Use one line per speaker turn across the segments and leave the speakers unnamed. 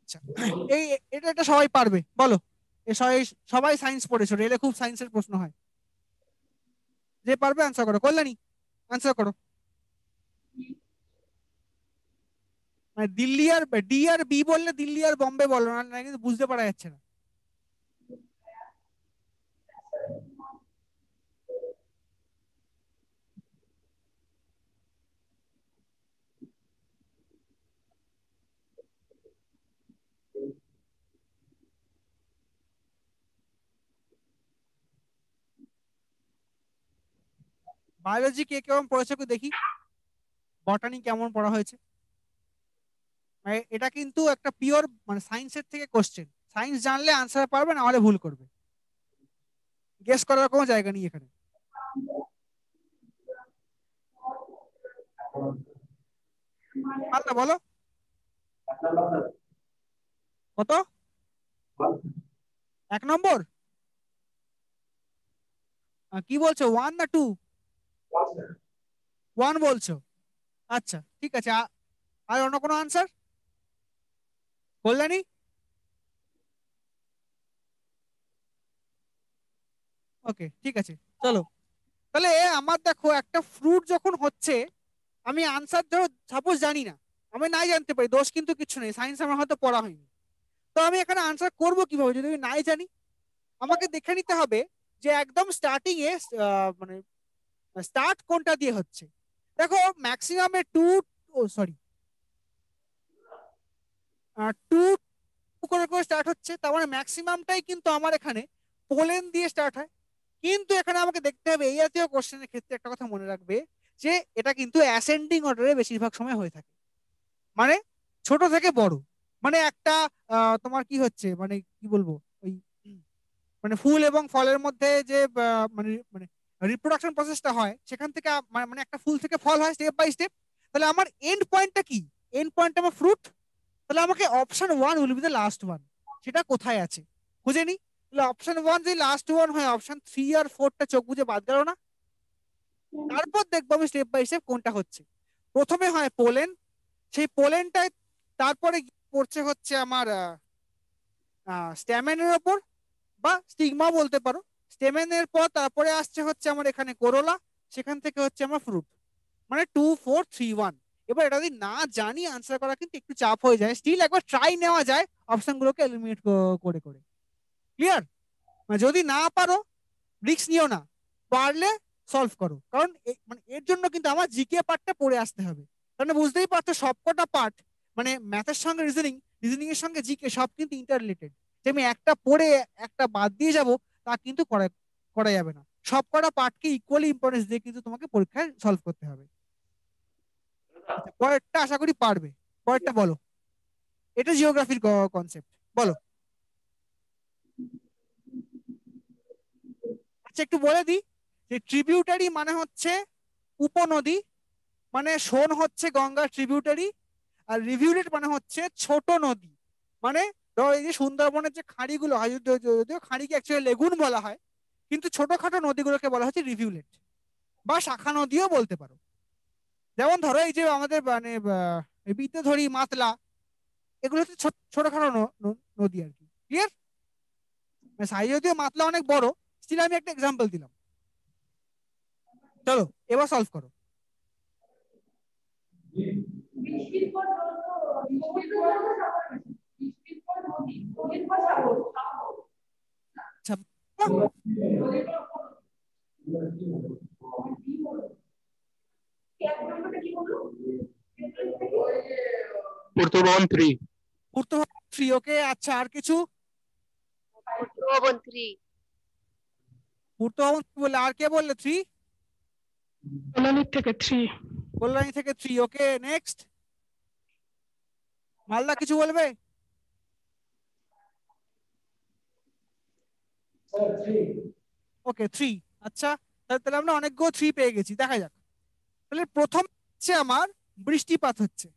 আচ্ছা, এই এটা সবাই পারবে, বলো। সবাই সবাই সায়েন্স পড়েছো, রেলে খুব সায়েন্সের প্রশ্ন হয়। যে পারবে আনসার করো। কল্যাণী, আনসার করো। মানে দিল্লি আর ডি আর বি বললে দিল্লি আর বম্বে বলো না, না কিন্তু বুঝতে পারা যাচ্ছে না। বায়োলজি কে কেমন পড়েছে একটু দেখি, বটানি কেমন পড়া হয়েছে। মানে এটা কিন্তু একটা পিওর মানে সায়েন্সের থেকে কোশ্চেন, সায়েন্স জানলে আনসার পারবে, না হলে ভুল করবে। গেস করার কোনো জায়গা নেই এখানে। পারলে বলো। কত? 1 নম্বর? কি বলছো, 1 না 2? 1 বলছো? আচ্ছা ঠিক আছে, আর অন্য কোনো আনসার? কল্যাণী? ওকে ঠিক আছে, চলো। তাহলে আমার দেখো একটা ফ্রুট যখন হচ্ছে, আমি আনসার ধরো সাপোজ জানি না, আমি নাই জানতে পারি, দোষ কিন্তু কিছু নেই, সায়েন্স আমার হয়তো পড়া হয়নি। তো আমি এখানে আনসার করবো কিভাবে যদি আমি নাই জানি? আমাকে দেখে নিতে হবে যে একদম স্টার্টিং এ মানে স্টার্ট কোনটা দিয়ে হচ্ছে। দেখো ম্যাক্সিমামে টু, ও সরি, টু করে করে স্টার্ট হচ্ছে, তার মানে ম্যাক্সিমামটাই কিন্তু আমার এখানে পোলেন দিয়ে স্টার্ট হয়। কিন্তু এখানে আমাকে দেখতে হবে, এই জাতীয় কোশ্চেনের ক্ষেত্রে একটা কথা মনে রাখবে, যে এটা কিন্তু অ্যাসেন্ডিং অর্ডারে বেশিরভাগ সময় হয়ে থাকে। মানে ছোট থেকে বড়, মানে একটা তোমার কি হচ্ছে, মানে কি বলবো, ওই মানে ফুল এবং ফলের মধ্যে যে মানে মানে রিপ্রোডাকশন প্রসেসটা হয়, সেখান থেকে মানে একটা ফুল থেকে ফল হয় স্টেপ বাই স্টেপ। তাহলে আমার এন্ড পয়েন্টটা কি? এন্ড পয়েন্ট আমার ফ্রুট। তাহলে আমাকে option one will be the last one. সেটা কোথায় আছে খুঁজে নি। তাহলে অপশন ওয়ান যদি লাস্ট ওয়ান হয়, অপশন থ্রি আর ফোরটা চোখ বুঝে বাদ গেল না? তারপর দেখবো আমি স্টেপ বাই স্টেপ কোনটা হচ্ছে। প্রথমে হয় পোলেন, সেই পোলেনটায় তারপরে পড়ছে হচ্ছে আমার স্ট্যামেনের ওপর, বা স্টিগমা বলতে পারো। স্টেমেনের পর তারপরে আসছে হচ্ছে আমার এখানে কোরোলা, সেখান থেকে হচ্ছে আমার ফ্রুট। মানে 2 4 3 1। এবার এটা যদি না জানি আনসার করা কিন্তু একটু চাপ হয়ে যায়, স্টিল একবার ট্রাই নেওয়া যায় অপশনগুলোকে এলিমিনেট করে করে। ক্লিয়ার? মানে যদি না পারো রিস্ক নিও না, পারলে সলভ করো, কারণ মানে এর জন্য কিন্তু আমার জিকে পার্টটা পড়ে আসতে হবে। কারণ বুঝতেই পারছো সবকটা পার্ট, মানে ম্যাথের সঙ্গে রিজনিং, রিজনিং এর সঙ্গে জিকে সব কিন্তু ইন্টার রিলেটেড। যে আমি একটা পড়ে একটা বাদ দিয়ে যাব, তা কিন্তু করা করা যাবে না। সবকটা পার্টকে ইকুয়ালি ইম্পর্টেন্স দিয়ে কিন্তু তোমাকে পরীক্ষায় সলভ করতে হবে। আচ্ছা, পরেরটা আশা করি পারবে। পরেরটা বলো, এটা জিওগ্রাফির কনসেপ্ট, বলো। আচ্ছা একটু বলে দিই, যে ট্রিবিউটারি মানে হচ্ছে উপনদী, মানে সোন হচ্ছে গঙ্গার ট্রিবিউটারি, আর রিভিউলেট মানে হচ্ছে ছোট নদী। মানে ধরো এই যে সুন্দরবনের যে খাঁড়িগুলো হয়, যদিও খাঁড়িকে অ্যাকচুয়ালি লেগুন বলা হয়, কিন্তু ছোটখাটো নদীগুলোকে বলা হচ্ছে রিভিউলেট, বা শাখা নদীও বলতে পারো। যেমন ধরো এই যে আমাদের মানে বিদ্যাধরী, মাতলা, এগুলো হচ্ছে ছোটখাটো নদী আর কি। ক্লিয়ার? সাইজ যদিও মাতলা অনেক বড়, স্টিল আমি একটা এক্সাম্পল দিলাম। চলো এবার সলভ করো।
বৃষ্টির পর জল তো বৃষ্টির পর তো সাগর আছে। বৃষ্টির পর নদী, নদীর পর সাগর, সাগর।
আচ্ছা,
নদীর পর কি বলো? এক নম্বরটা কি বললো? ওই যে
পূর্তবন 3।
পূর্ত থ্রি, ওকে। আচ্ছা আর কিছু?
পূর্তভবন 3।
পূর্ত বললে, আর কে বললে থ্রি?
কল্যাণী থেকে 3।
কল্যাণী থেকে থ্রি, ওকে। নেক্সট, মালদা কিছু বলবে? Okay three. আচ্ছা, তাহলে আমরা অনেকগুলো থ্রি পেয়ে গেছি, দেখা যাক। তাহলে প্রথম হচ্ছে আমার বৃষ্টিপাত হচ্ছে,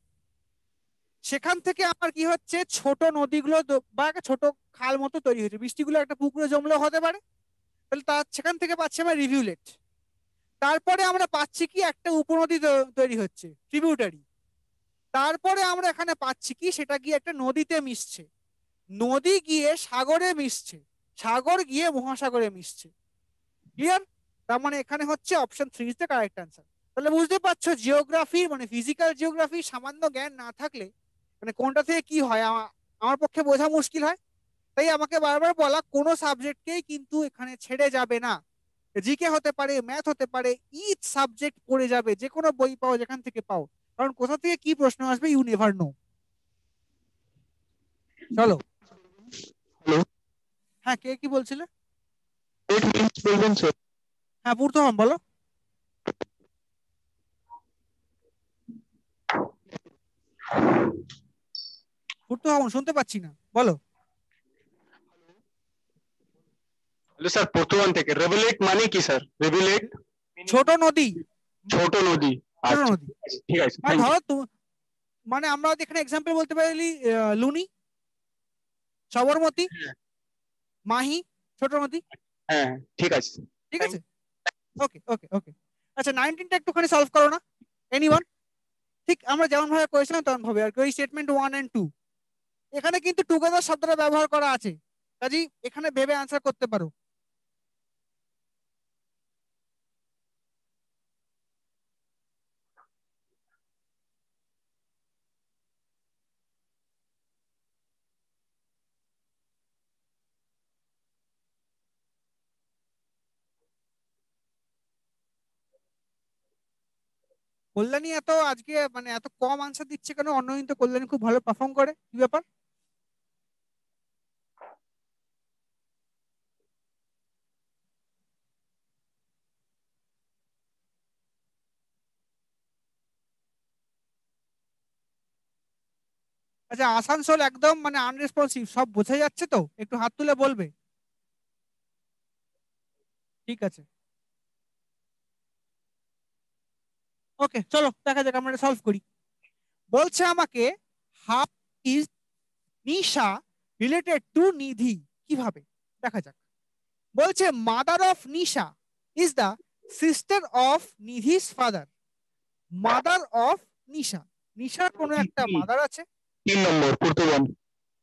সেখান থেকে আমার কি হচ্ছে, ছোট নদীগুলো বা একটা ছোট খাল মতো তৈরি হয়েছে, বৃষ্টিগুলো একটা পুকুরে জমলেও হতে পারে। তাহলে তার সেখান থেকে পাচ্ছি আমরা রিভিউলেট। তারপরে আমরা পাচ্ছি কি, একটা উপনদী তৈরি হচ্ছে, ট্রিবিউটারি। তারপরে আমরা এখানে পাচ্ছি কি, সেটা গিয়ে একটা নদীতে মিশছে, নদী গিয়ে সাগরে মিশছে, সাগর গিয়ে মহাসাগরে মিশছে। ক্লিয়ার? তার মানে এখানে হচ্ছে option 3 is the correct answer. তাহলে বুঝতে পারছো জিওগ্রাফি মানে ফিজিক্যাল জিওগ্রাফি সামান্য জ্ঞান না থাকলে মানে কোনটা থেকে কি হয় আমার পক্ষে বোঝা মুশকিল হয়। তাই আমাকে বারবার বলা কোনো সাবজেক্টকেই কিন্তু এখানে ছেড়ে যাবে না। জিকে হতে পারে, ম্যাথ হতে পারে, ইচ সাবজেক্ট পড়ে যাবে, যে কোনো বই পাও যেখান থেকে পাও, কারণ কোথা থেকে কি প্রশ্ন আসবে ইউ নেভার নো। চলো।
হ্যালো,
হ্যাঁ, কে কি বলছিলে?
8 minutes বলবেন স্যার?
হ্যাঁ, পূর্তহম বলো। পূর্তহম শুনতে পাচ্ছি না, বলো।
হ্যালো স্যার, প্রথম থেকে রেভুলেট মানে কি স্যার? রেভুলেট
ছোট নদী।
ছোট নদী।
ছোট
আচ্ছা,
নদী।
ঠিক আছে,
মানে
thank you.
ধরো মানে আমরা এখানে এক্সাম্পল বলতে পারি লুনি, সবরমতী,
হ্যাঁ।
মাহি, ছোট নদী।
হ্যাঁ, ঠিক আছে।
ঠিক আছে, ওকে ওকে ওকে। আচ্ছা, 19টা একটুখানি সলভ করো না এনিওয়ান। ঠিক আমরা যেমন ভাবে করেছিলাম তেমন ভাবে আর কি, ওই স্টেটমেন্ট 1 and 2 এখানে কিন্তু টুগেদার শব্দটা ব্যবহার করা আছে, কাজেই এখানে ভেবে আনসার করতে পারো। কল্যাণী এত আজকে মানে এত কম আনসার দিচ্ছে কেন? অন্যদিন তো কল্যাণী খুব ভালো পারফর্ম করে, কি ব্যাপার? আচ্ছা, আসানসোল একদম মানে আনরেসপন্সিভ, সব বোঝা যাচ্ছে তো? একটু হাত তুলে বলবে। ঠিক আছে, ওকে, চলো দেখা যাক আমরা সলভ করি। বলছে আমাকে how is Nisha related to Nidhi, কিভাবে দেখা যাক। বলছে mother of Nisha is the sister of Nidhi's father. Mother of Nisha, নিশার কোনো একটা মাদার আছে।
3 নম্বর পূর্তবন।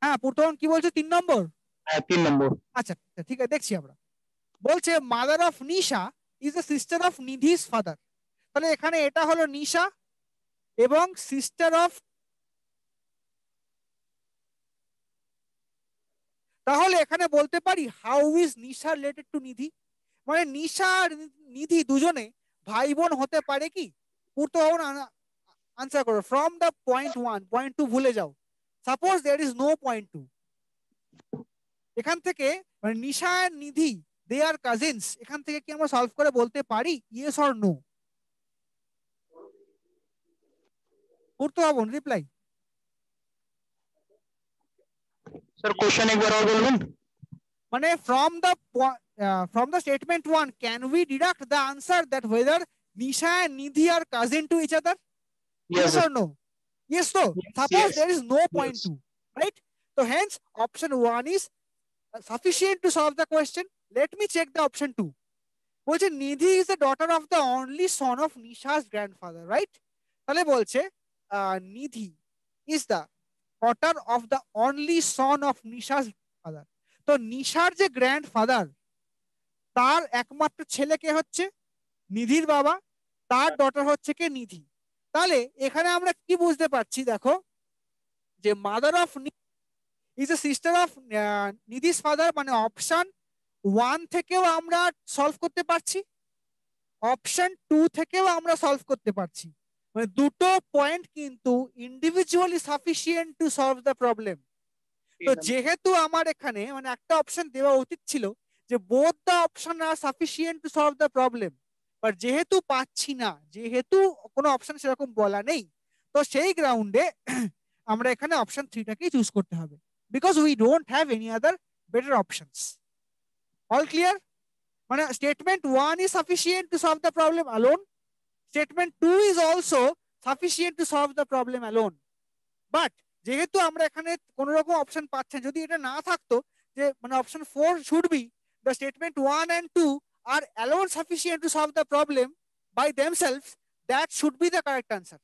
হ্যাঁ, প্রথম কি বলছে 3 নম্বর?
হ্যাঁ, 3 নম্বর।
আচ্ছা ঠিক আছে, দেখছি আমরা। বলছে mother of Nisha is the sister of Nidhi's father. তাহলে এখানে এটা হলো নিশা এবং সিস্টার অফ, তাহলে এখানে বলতে পারি how is Nisha related to Nidhi, মানে নিশা আর নিধি দুজনে ভাই বোন হতে পারে কি? পূর্ত আনসার করো ফ্রম দ্য পয়েন্ট 1, পয়েন্ট 2 ভুলে যাও, suppose there is no point 2, এখান থেকে মানে নিশা আর নিধি দে আর কাজিনস, এখান থেকে কি আমরা সলভ করে বলতে পারি ইয়েস অর নো? পূর্ত হবন রিপ্লাই।
স্যার কোশ্চেন একবার আর বলবেন?
মানে from the statement 1 can we deduct the answer that whether Nisha and Nidhi are cousin to each other? Yes
Yes,
or no? Yes, so
Yes,
suppose
yes.
there is no point
Yes.
2, right? So hence option 1 is sufficient to solve the question. Let me check the option 2. বলছে নিধি is the daughter of the only son of Nisha's grandfather, right? তাহলে বলছে নিধি is the daughter of the only son of Nisha's father. তো নিশার যে grandfather, তার একমাত্র ছেলে কে হচ্ছে নিধির বাবা, তার ডটার হচ্ছে কে নিধি। তাহলে এখানে আমরা কি বুঝতে পারছি দেখো, যে mother of is a sister of Nidhi's father, মানে অপশন 1 থেকেও আমরা সলভ করতে পারছি, অপশন 2 থেকেও আমরা সলভ করতে পারছি, মানে দুটো পয়েন্ট কিন্তু individually sufficient to solve the problem. তো যেহেতু আমার এখানে মানে একটা অপশন দেওয়া উচিত ছিল যে both the option R sufficient to solve the problem, but যেহেতু পাচ্ছি না, যেহেতু কোনো অপশন সেরকম বলা নেই, তো সেই গ্রাউন্ডে আমরা এখানে অপশন 3টাকেই চুজ করতে হবে, because we don't have any other better options. All clear? মানে statement 1 is sufficient to solve the problem alone, statement 2 is also sufficient to solve the problem alone. But যেহেতু আমরা এখানে কোন রকম অপশন পাচ্ছেন, যদি এটা না থাকতো যে মানে option 4 should be the statement 1 and 2 are alone sufficient to solve the problem by themselves, that should be the correct answer.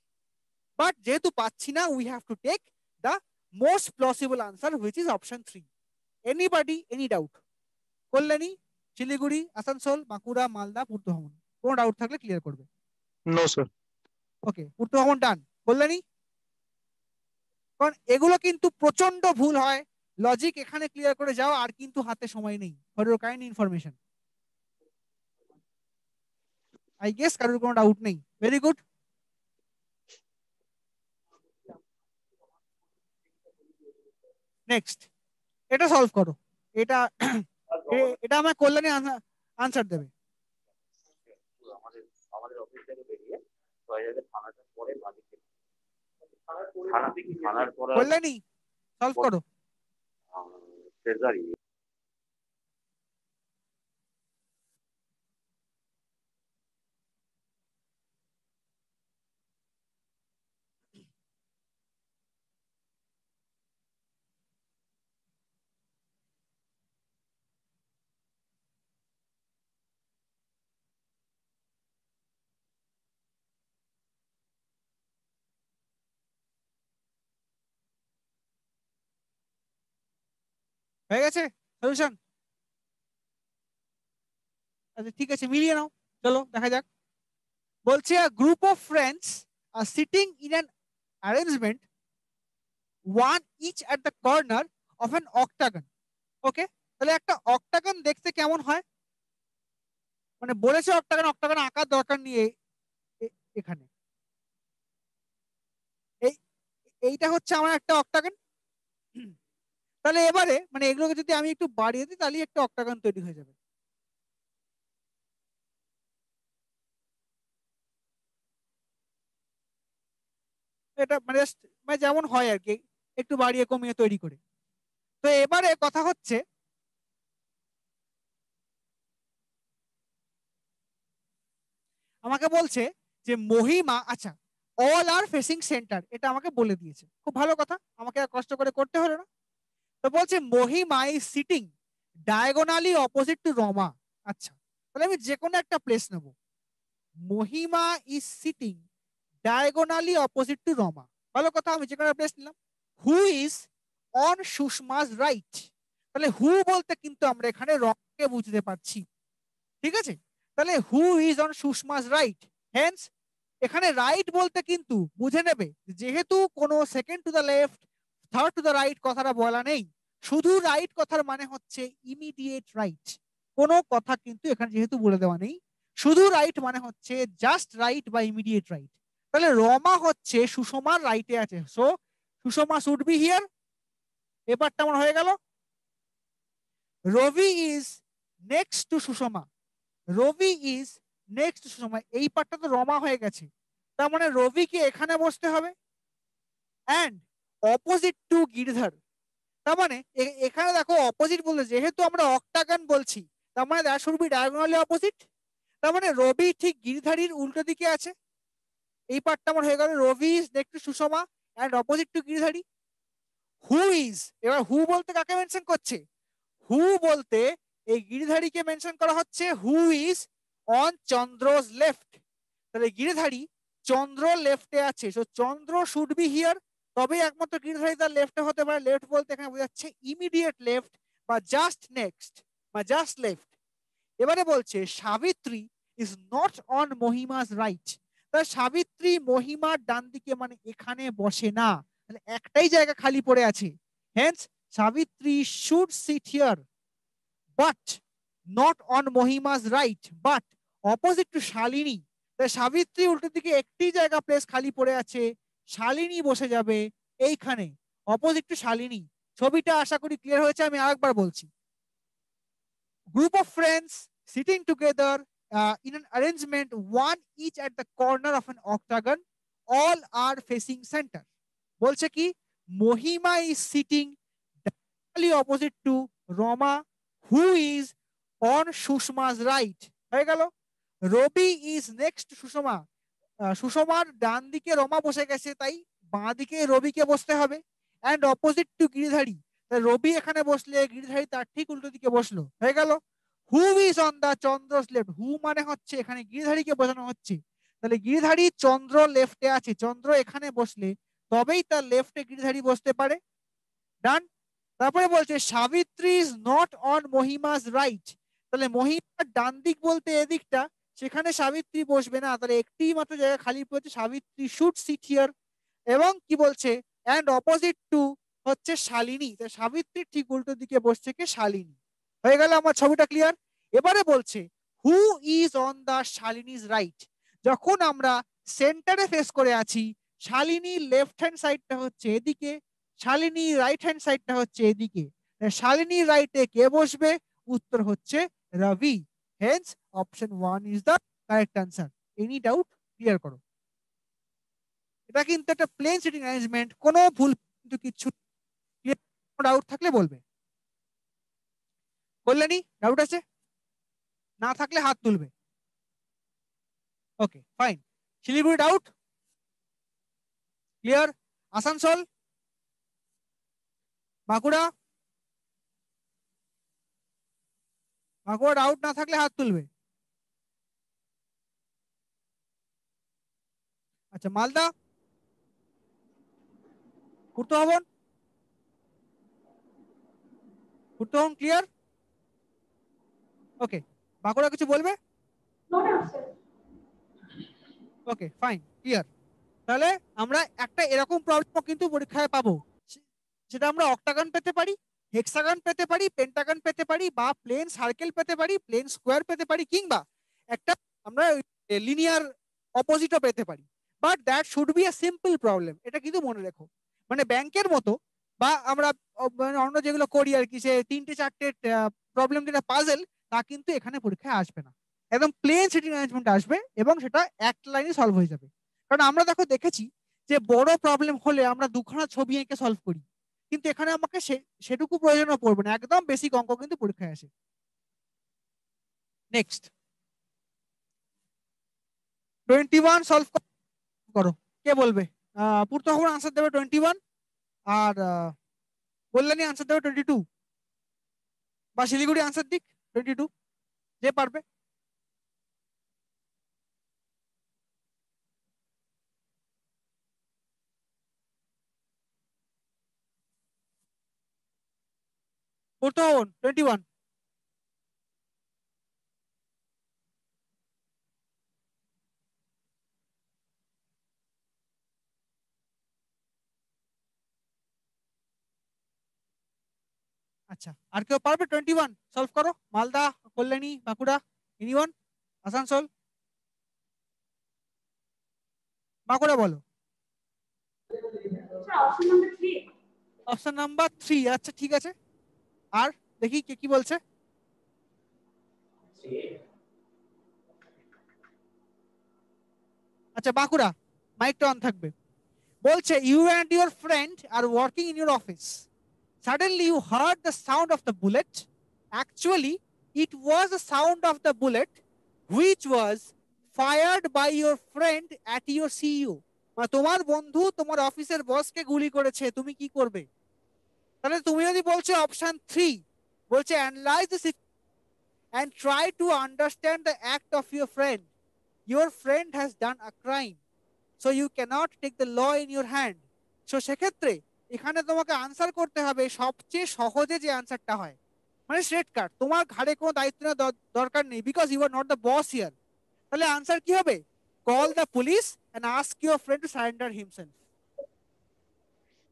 But যেহেতু পাচ্ছি না, we have to take the most plausible answer which is option 3। Anybody any doubt? Kalyani, Siliguri, Asansol, Bankura, Malda, পূর্ত ভ্রমণ, কোনো doubt থাকলে clear করবে।
No, sir.
ওকে, পূর্ত ভ্রমণ ডান। কল্যাণী? কারণ এগুলো কিন্তু প্রচন্ড ভুল হয়, লজিক এখানে ক্লিয়ার করে যাও, আর কিন্তু হাতে সময় নেই for your kind information. I guess কারোর কোনো ডাউট নেই। Very good. নেক্সট, এটা সলভ করো। এটা এটা আমার কল্যাণী আনসার দেবে।
আমাদের অফিস থেকে বেরিয়ে থানাটার পরে বাদিকে থানার পরে
কল্যাণী সলভ করো।
ট্রেজারি।
হয়ে গেছে সলিউশন? আচ্ছা ঠিক আছে, মিলিয়ে নাও, চলো দেখা যাক। বলছে a group of friends are sitting in an arrangement, one each at the corner of an octagon. ওকে, তাহলে একটা অক্টাগন দেখতে কেমন হয়? মানে বলেছে অক্টাগন, অক্টাগন আঁকার দরকার নেই এখানে। এই এইটা হচ্ছে আমার একটা অক্টাগন। তাহলে এবারে মানে এগুলোকে যদি আমি একটু বাড়িয়ে দিই তাহলে একটা অক্টাগন তৈরি হয়ে যাবে। এটা মানে মানে যেমন হয় আর কি, একটু বাড়িয়ে কমিয়ে তৈরি করে। তো এবারে কথা হচ্ছে, আমাকে বলছে যে মহিমা, আচ্ছা অল আর ফেসিং সেন্টার, এটা আমাকে বলে দিয়েছে, খুব ভালো কথা, আমাকে আর কষ্ট করে করতে হলো না। তো বলছে Mahima is sitting diagonally opposite to Rama. আচ্ছা, তাহলে আমি যে কোনো একটা প্লেস নেব। Mahima is sitting diagonally opposite to Rama, ভালো কথা, আমি যে কোনো প্লেস নিলাম। Who is on Sushma's right, তাহলে হু বলতে কিন্তু আমরা এখানে রমকে বুঝতে পারছি, ঠিক আছে? তাহলে who is on Sushma's right, hence এখানে রাইট বলতে কিন্তু বুঝে নেবে যেহেতু কোনো second to the left, third to the right কথাটা বলা নেই, শুধু রাইট কথার মানে হচ্ছে ইমিডিয়েট রাইট, কোনো কথা কিন্তু এখানে যেহেতু বলে দেওয়া নেই, শুধু রাইট মানে হচ্ছে জাস্ট রাইট বা ইমিডিয়েট রাইট। তাহলে রমা হচ্ছে সুষমার রাইটে আছে, so Sushma should be here. এবারটা আমার হয়ে গেল। Ravi is next to Sushma, Ravi is next to Sushma, এই পার্টটা তো রমা হয়ে গেছে, তার মানে রবিকে এখানে বসতে হবে, অ্যান্ড অপোজিট টু গিরধর, তার মানে এখানে দেখো অপোজিট বলতে যেহেতু আমরা অক্টাগন বলছি, তার মানে that should be diagonally opposite, তার মানে রবি ঠিক গিরধারীর উল্টো দিকে আছে। এই পার্টটা আমার হয়ে গেল, Ravi is next to Sushma and opposite to Girdhari. Who is, এবার হু বলতে কাকে মেনশন করছে? হু বলতে এই গিরিধারীকে মেনশন করা হচ্ছে, হু ইজ অন চন্দ্রস লেফট, তাহলে গিরিধারী চন্দ্র লেফটে আছে, so Chandra should be here, তবে একমাত্র গিরিধারী তার লেফটে হতে পারে। লেফট বলতে এখানে বোঝাচ্ছে ইমিডিয়েট লেফট বা জাস্ট নেক্সট বা জাস্ট লেফট। এবারে বলছে Savitri is not on Mahima's right, তাহলে সাবিত্রী মহিমার ডান দিকে মানে এখানে বসে না, তাহলে একটাই জায়গা খালি পড়ে আছে, hence Savitri should sit here but not on Mahima's right, but opposite to Shalini, তাই সাবিত্রী উল্টো দিকে একটি জায়গা প্লেস খালি পড়ে আছে, শালিনী বসে যাবে এইখানে অপোজিট টু শালিনী। ছবিটা আশা করি ক্লিয়ার হয়েছে, আমি আরেকবার বলছি। Group of friends sitting together in an arrangement, one each at the corner of an octagon, all are facing center। বলছে কি মহিমা is sitting directly opposite to Roma, who is on সুষমা's right, হয়ে গেল। Ravi is next Sushma, সুষমার ডান দিকে রমা বসে গেছে, তাই বাঁ দিকে রবিকে বসতে হবে, অ্যান্ড অপোজিট টু গিরিধারী, রবি এখানে বসলে গিরিধারী তার ঠিক উল্টো দিকে বসলো, হয়ে গেল। Who is on the Chandra's left, who মানে হচ্ছে এখানে গিরিধারীকে বোঝানো হচ্ছে, তাহলে গিরিধারী চন্দ্র লেফটে আছে, চন্দ্র এখানে বসলে তবেই তার লেফটে গিরিধারী বসতে পারে। ডান। তারপরে বলছে Savitri is not on Mahima's right, তাহলে মহিমার ডান দিক বলতে এদিকটা, সেখানে সাবিত্রী বসবে না, তাহলে একটি মাত্র জায়গা খালি পড়েছে, সাবিত্রী শুড সিট হিয়ার। এবং কি বলছে অ্যান্ড অপোজিট টু হচ্ছে শালিনী, সাবিত্রীর ঠিক উল্টো দিকে বসছে কে শালিনী। হয়ে গেল আমার ছবিটা ক্লিয়ার। এবারে বলছে who is on the Shalini's right, যখন আমরা সেন্টারে ফেস করে আছি, শালিনীর লেফট হ্যান্ড সাইডটা হচ্ছে এদিকে, শালিনী রাইট হ্যান্ড সাইডটা হচ্ছে এদিকে, শালিনী রাইটে কে বসবে, উত্তর হচ্ছে Ravi. Hence option 1 is the correct answer. Any doubt clear করো। এটা কিন্তু একটা প্লেন সিটিং অ্যারেঞ্জমেন্ট, কোনো ভুল কিন্তু কিচ্ছু, ডাউট থাকলে বলবে। বললেনি ডাউট আছে, না থাকলে হাত তুলবে। Okay fine. Siliguri doubt clear. Asansol, Bankura, Bankura doubt না থাকলে হাত তুলবে। আচ্ছা মালদা, পূর্তভবন, পূর্তভবন ক্লিয়ার। ওকে, বাঁকুড়া কিছু বলবে?
No doubt sir.
Okay fine clear. তাহলে আমরা একটা এরকম প্রবলেম কিন্তু পরীক্ষায় পাবো, সেটা আমরা অক্টাগন পেতে পারি, হেক্সাগন পেতে পারি, পেন্টাগন পেতে পারি, বা প্লেন সার্কেল পেতে পারি, প্লেন স্কোয়ার পেতে পারি, কিংবা একটা আমরা লিনিয়ার অপোজিটও পেতে পারি। But that should be a simple problem, এটা কিন্তু মনে রেখো। মানে ব্যাংকের মতো বা আমরা মানে অন্য যেগুলো করি আর কি, সে 3-4টে প্রবলেম যেটা পাজেল, তা কিন্তু এখানে পরীক্ষায় আসবে না। একদম প্লেন সিটিং অ্যারেঞ্জমেন্ট আসবে এবং সেটা একটা লাইনে সলভ হয়ে যাবে। কারণ আমরা দেখেছি যে বড় প্রবলেম হলে আমরা দুখানা ছবি এঁকে সলভ করি, কিন্তু এখানে আমাকে সেটুকু প্রয়োজনও পড়বে না, একদম বেসিক অঙ্ক কিন্তু পরীক্ষায় আসে। নেক্সট 21 সলভ করো, কে বলবে? পূর্তভবন আনসার দেবে 21, আর কল্যাণী আনসার দেবে 22, বা শিলিগুড়ি আনসার দিক 22, যে পারবে। পূর্তভবন 21। আচ্ছা, আর কেউ পারবে 21 সলভ করো? মালদা, কল্যাণী, বাঁকুড়া, এনিওয়ান? আসানসোল, বাঁকুড়া বলো।
Sir option number 3।
Option number 3, আচ্ছা ঠিক আছে। আর দেখি কে কি বলছে। আচ্ছা বাঁকুড়া, মাইকটা অন থাকবে। বলছে you and your friend are working in your office, suddenly you heard the sound of the bullet. Actually it was the sound of the bullet which was fired by your friend at your CEO. মানে তোমার বন্ধু তোমার অফিসের বসকে গুলি করেছে, তুমি কি করবে? তাহলে তুমি যদি বলছো অপশন 3, বলছে analyse the and try to understand the act of your friend. Your friend has done a crime, so you cannot take the law in your hand. So সেক্ষেত্রে এখানে তোমাকে আনসার করতে হবে সবচেয়ে সহজে যে আনসারটা হয়, মানে স্ট্রেট কাট, তোমার ঘাড়ে কোনো দায়িত্ব নেওয়ার দরকার নেই, because you are not the boss here. তাহলে আনসার কি হবে? Call the police and ask your friend to surrender himself.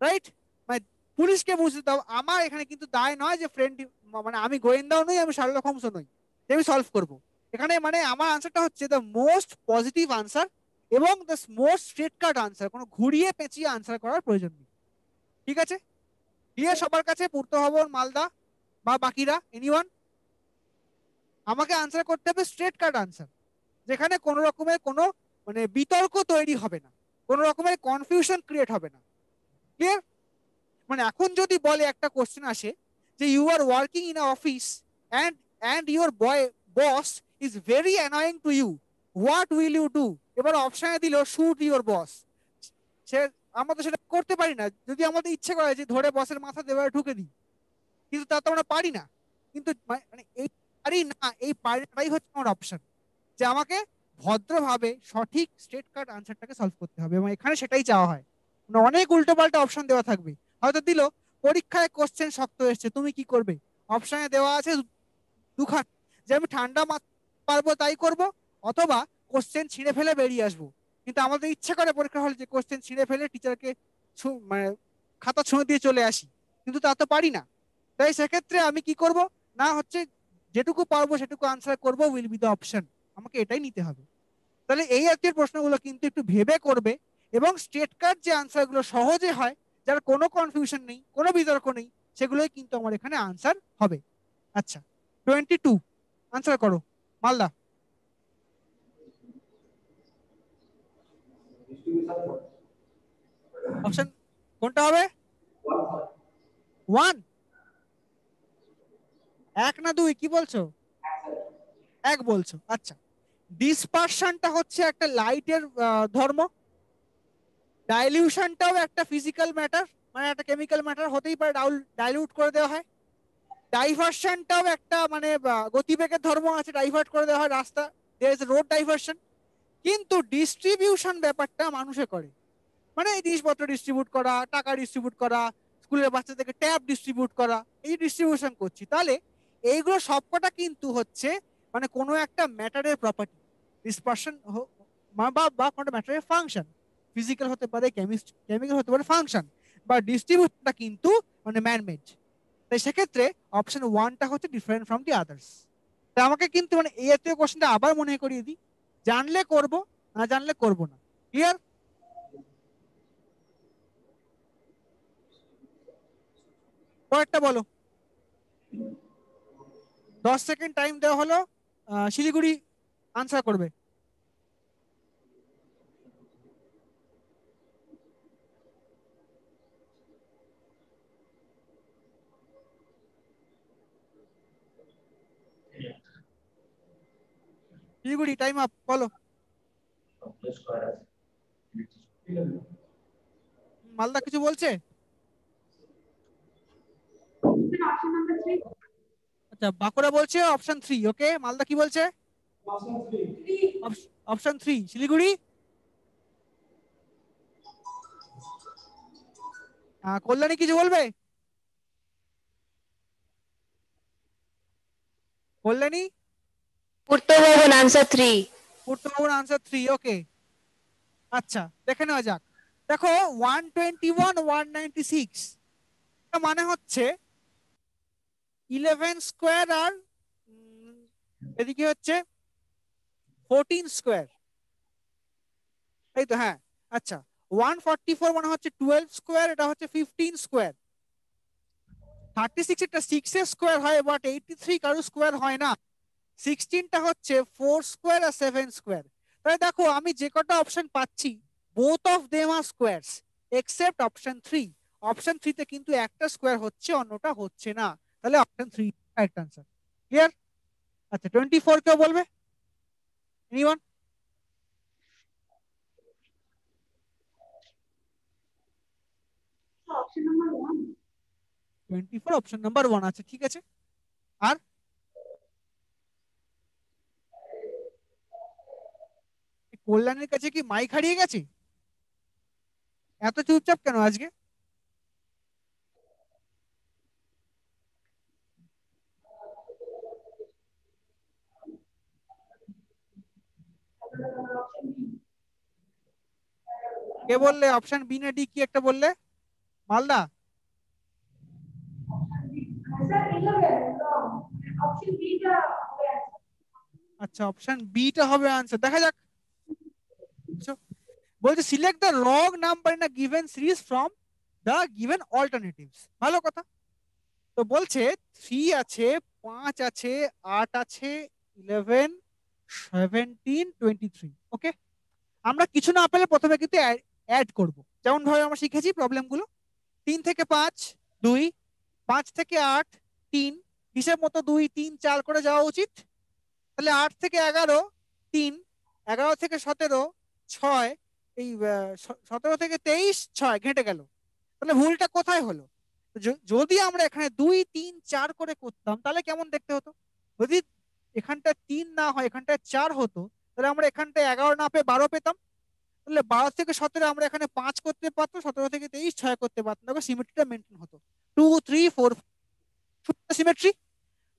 Right? মানে পুলিশকে বুঝতে দাও, আমার এখানে কিন্তু দায় নয় যে ফ্রেন্ড, মানে আমি গোয়েন্দাও নই, আমি শার্লক হোমসও নই, আমি সলভ করব এখানে। মানে আমার আনসারটা হচ্ছে দ্য মোস্ট পজিটিভ আনসার এবং the most straight cut answer, কোনো ঘুরিয়ে পেঁচিয়ে আনসার করার প্রয়োজন নেই। ঠিক আছে? ক্লিয়ার সবার কাছে? পূর্তভবন, মালদা বা বাকিরা, এনিওয়ান? আমাকে আনসার করতে হবে স্ট্রেট কাট আনসার, যেখানে কোনো রকমের কোনো মানে বিতর্ক তৈরি হবে না, কোনো রকমের কনফিউশন ক্রিয়েট হবে না। ক্লিয়ার? মানে এখন যদি বলে একটা কোশ্চেন আসে যে you are working in a office and your boss is very annoying to you, what will you do? এবার অপশনে দিল শুট ইউর বস। সে আমরা তো সেটা করতে পারি না, যদি আমাদের ইচ্ছে করে যে ধরে বসের মাথা দেওয়ারে ঢুকে দিই, কিন্তু তা তো আমরা পারি না। কিন্তু মানে এই পারি না, এই পারিটাই হচ্ছে আমার অপশন, যে আমাকে ভদ্রভাবে সঠিক স্ট্রেট কাট আনসারটাকে সলভ করতে হবে, এবং এখানে সেটাই চাওয়া হয়। মানে অনেক উল্টোপাল্টা অপশন দেওয়া থাকবে, হয়তো দিল পরীক্ষায় কোশ্চেন শক্ত এসছে, তুমি কি করবে? অপশনে দেওয়া আছে দুখান, যে আমি ঠান্ডা পারবো তাই করব, অথবা কোশ্চেন ছিঁড়ে ফেলে বেরিয়ে আসবো। কিন্তু আমাদের ইচ্ছে করে পরীক্ষা হলে যে কোশ্চেন ছিঁড়ে ফেলে টিচারকে মানে খাতা ছুঁয়ে দিয়ে চলে আসি, কিন্তু তা তো পারি না। তাই সেক্ষেত্রে আমি কি করব, না হচ্ছে যেটুকু পারবো সেটুকু আনসার করব, উইল বি দ্য অপশন, আমাকে এটাই নিতে হবে। তাহলে এই জাতীয় প্রশ্নগুলো কিন্তু একটু ভেবে করবে, এবং স্ট্রেট কাট যে আনসারগুলো সহজে হয়, যার কোনো কনফিউশন নেই, কোনো বিতর্ক নেই, সেগুলোই কিন্তু আমার এখানে আনসার হবে। আচ্ছা, 22 আনসার করো মালদা। অপশন কোনটা হবে? 1, 1 না 2 কি বলছো? 1 বলছো। আচ্ছা, ডিসপারশনটা হচ্ছে একটা লাইটের ধর্ম, ডাইলিউশনটাও একটা ফিজিক্যাল ম্যাটার, মানে একটা কেমিক্যাল ম্যাটার হতেই পারে, ডাইলিউট করে দেওয়া হয়। ডাইভারশনটাও একটা মানে গতিবেগের ধর্ম আছে, ডাইভার্ট করে দেওয়া হয় রাস্তা, দেয়ার ইজ রোড ডাইভারশন। কিন্তু ডিস্ট্রিবিউশন ব্যাপারটা মানুষে করে, মানে এই জিনিসপত্র ডিস্ট্রিবিউট করা, টাকা ডিস্ট্রিবিউট করা, স্কুলের বাচ্চাদেরকে ট্যাব ডিস্ট্রিবিউট করা, এই ডিস্ট্রিবিউশন করছি। তাহলে এইগুলো সবকটা কিন্তু হচ্ছে মানে কোনো একটা ম্যাটারের প্রপার্টি। ডিসপারশন বা কোনো ম্যাটারের ফাংশন, ফিজিক্যাল হতে পারে, কেমিক্যাল হতে পারে ফাংশন, বা ডিস্ট্রিবিউশনটা কিন্তু মানে ম্যানমেড। তাই সেক্ষেত্রে অপশন 1টা হচ্ছে ডিফারেন্ট ফ্রম দি আদার্স। তাই আমাকে কিন্তু মানে এই জাতীয় কোশ্চেনটা আবার মনে করিয়ে দিই, জানলে করব, না জানলে করব না। ক্লিয়ার? পরেরটা বলো। 10 সেকেন্ড টাইম দেওয়া হলো, শিলিগুড়ি আনসার করবে। শিলিগুড়ি টাইম আপ, বলো। মালদা কিছু বলছে?
Option number 3।
আচ্ছা, বাঁকুড়া বলছে অপশন 3। ওকে, মালদা কি বলছে? অপশন 3। শিলিগুড়ি? কল্যাণী কিছু বলবে? কল্যাণী?
পূর্ত ভবন আনসার 3।
পূর্তবাবুর আনসার 3। ওকে, আচ্ছা দেখে নেওয়া যাক। দেখো 121, 196 মানে হচ্ছে 11 স্কোয়ার আর এদিকে হচ্ছে 14 স্কোয়ার, তাই তো? হ্যাঁ। আচ্ছা, 144 মানে হচ্ছে 12 স্কোয়ার, এটা হচ্ছে 15 স্কোয়ার। 36 এটা 6 এর স্কোয়ার হয়, বাট 83 কারো স্কোয়ার হয় না। 16টা হচ্ছে 4 স্কোয়ার আর 7 স্কোয়ার। তাহলে দেখো আমি যে কটা অপশন পাচ্ছি, both of them are squares except option 3। Option 3 তে কিন্তু একটা স্কোয়ার হচ্ছে, অন্যটা হচ্ছে না। তাহলে অপশন 3 রাইট আনসার। ক্লিয়ার? আচ্ছা, 24 কেউ বলবে? Anyone?
Option number 1।
24 option number 1 আছে, ঠিক আছে। আর কল্যাণের কাছে কি মাইক হারিয়ে গেছে? এত চুপচাপ কেন আজকে?
Option B.
কে বললে? অপশন বি না ডি কি একটা বললে? মালদা?
স্যার 11 রং, অপশন বি টা হবে answer।
আচ্ছা, অপশন বি টা হবে আনসার, দেখা যাক। বলছে select the wrong number in a given series from the given alternatives. ভালো কথা। তো বলছে 3 আছে, 5 আছে, 8 আছে, 11, 17, 23। ওকে, আমরা কিছু না পেলে প্রথমে কিন্তু অ্যাড করব, যেমন ভাবে আমরা শিখেছি প্রবলেমগুলো। 3 থেকে 5 2, 5 থেকে 8 3, হিসেব মতো 2 3 4 করে যাওয়া উচিত। তাহলে 8 থেকে 11 3, 11 থেকে 17 6, এই 17 থেকে 23 6 ঘেঁটে গেল। তাহলে ভুলটা কোথায় হলো? যদি আমরা এখানে 2 3 4 করে করতাম তাহলে কেমন দেখতে হতো? যদি এখানটা 3 না হয় এখানটা 4 হতো, তাহলে আমরা এখানটায় 11 না পেয়ে 12 পেতাম। তাহলে 12 থেকে 17 আমরা এখানে 5 করতে পারতাম, 17 থেকে 23 6 করতে পারতাম, দেখো সিমেট্রিটা মেনটেন হতো। 2 3 4 সিমেট্রি।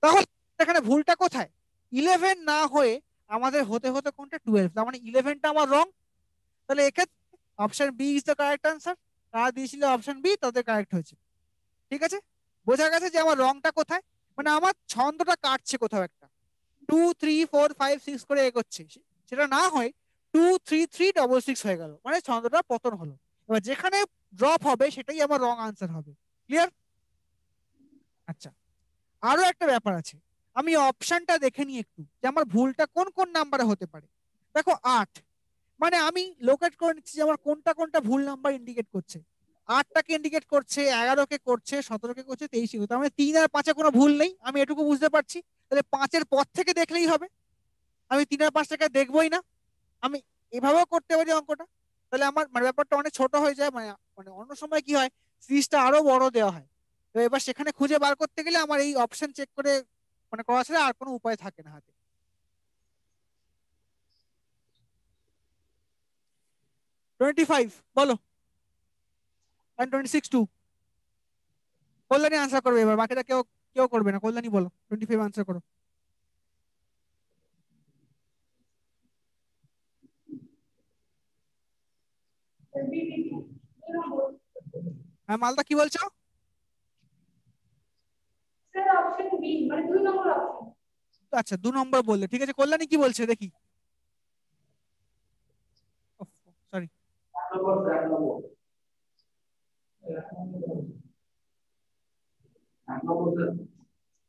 তাহলে এখানে ভুলটা কোথায়? 11 না হয়ে আমাদের হতে হতে কোনটা 12, তার মানে 11টা আমার রং। তাহলে এক্ষেত্রে option B is the correct answer. কারা দিয়েছিল অপশন বি তাদের কারেক্ট হয়েছে। ঠিক আছে, বোঝা গেছে যে আমার রংটা কোথায়, মানে আমার ছন্দটা কাটছে কোথাও একটা, 2 3 4 5 6 করে এগোচ্ছে, সেটা না হয় 2 3 3 6 6 হয়ে গেল, মানে ছন্দটা পতন হলো। এবার যেখানে ড্রপ হবে সেটাই আমার রং আনসার হবে। ক্লিয়ার? আচ্ছা, আরো একটা ব্যাপার আছে, আমি অপশনটা দেখে নিই একটু যে আমার ভুলটা কোন কোন নাম্বারে হতে পারে। দেখো 8, মানে আমি লোকেট করে নিচ্ছি যে আমার কোনটা কোনটা ভুল নাম্বার ইন্ডিকেট করছে। 8টাকে ইন্ডিকেট করছে, 11কে করছে, 17কে করছে, 23কে করছে, তার মানে 3 আর 5-এ কোনো ভুল নেই, আমি এটুকু বুঝতে পারছি। তাহলে 5-এর পর থেকে দেখলেই হবে, আমি 3 আর 5টাকে দেখবোই না। আমি এভাবেও করতে পারি অঙ্কটা, তাহলে আমার মানে ব্যাপারটা অনেক ছোট হয়ে যায়। মানে মানে অন্য সময় কি হয়, সিরিজটা আরো বড় দেওয়া হয়। তো এবার সেখানে খুঁজে বার করতে গেলে আমার এই অপশন চেক করে মানে করা ছাড়া আর কোনো উপায় থাকে না হাতে। 25 বলো, and 26 টু কল্যাণী আনসার করবে, এবার বাকিটা কেউ কেউ করবে না। কল্যাণী বলো, 25 আনসার করো।
বি বি 2 নম্বর।
হ্যাঁ মালদা কি বলছো?
স্যার অপশন বি মানে 2 নম্বর অপশন।
আচ্ছা 2 নম্বর বললে, ঠিক আছে। কল্যাণী কি বলছে দেখি। সরি,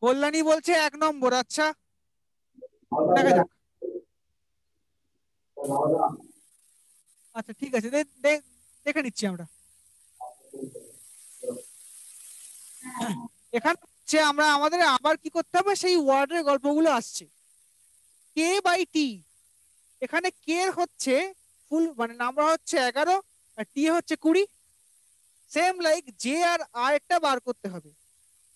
কল্যাণী বলছে 1 নম্বর। আচ্ছা দেখা যাক। আচ্ছা ঠিক আছে, দেখে নিচ্ছি আমরা। এখানে হচ্ছে আমরা আমাদের আবার কি করতে হবে, সেই ওয়ার্ডের গল্পগুলো আসছে। কে বাই টি, এখানে কে হচ্ছে ফুল মানে নাম্বার হচ্ছে 11 আর টি হচ্ছে 20। সেম লাইক জে আর আরেকটা বার করতে হবে।